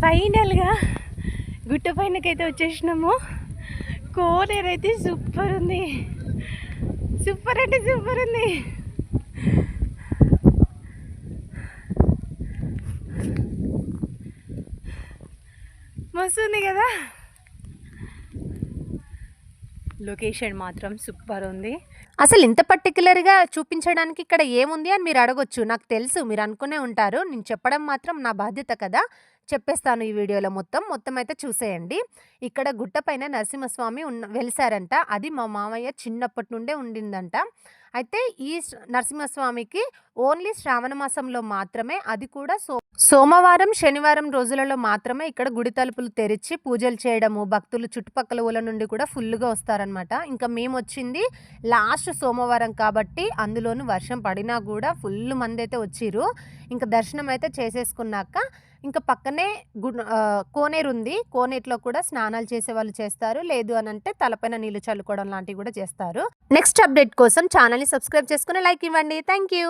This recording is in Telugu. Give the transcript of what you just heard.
ఫైనల్గా గుట్ట పైనకైతే వచ్చేసినాము. కోనేరు అయితే సూపర్ ఉంది, సూపర్ అంటే సూపర్ ఉంది. మస్తు ఉంది కదా, లొకేషన్ మాత్రం సూపర్ ఉంది. అసలు ఇంత పర్టికులర్గా చూపించడానికి ఇక్కడ ఏముంది అని మీరు అడగొచ్చు. నాకు తెలుసు మీరు అనుకునే ఉంటారు, నేను చెప్పడం మాత్రం నా బాధ్యత కదా, చెప్పేస్తాను ఈ వీడియోలో. మొత్తం అయితే చూసేయండి. ఇక్కడ గుట్ట పైన నరసింహస్వామి వెలిసారంట. అది మా మామయ్య చిన్నప్పటి నుండే ఉండిందంట. అయితే ఈ నరసింహస్వామికి ఓన్లీ శ్రావణ మాసంలో మాత్రమే, అది కూడా సోమవారం శనివారం రోజులలో మాత్రమే ఇక్కడ గుడి తలుపులు తెరిచి పూజలు చేయడము, భక్తులు చుట్టుపక్కల ఊళ్ళ నుండి కూడా ఫుల్గా వస్తారనమాట. ఇంకా మేము వచ్చింది లాస్ట్ సోమవారం కాబట్టి, అందులోనూ వర్షం పడినా కూడా ఫుల్ మంది అయితే వచ్చిర్రు. ఇంకా దర్శనం అయితే చేసేసుకున్నాక ఇంకా పక్కనే కోనేరు ఉంది. కోనేరులో కూడా స్నానాలు చేసే వాళ్ళు చేస్తారు, లేదు అని అంటే తలపైన నీళ్లు చల్లుకోవడం లాంటివి కూడా చేస్తారు. నెక్స్ట్ అప్డేట్ కోసం ఛానల్ని సబ్స్క్రైబ్ చేసుకుని లైక్ ఇవ్వండి. Thank you.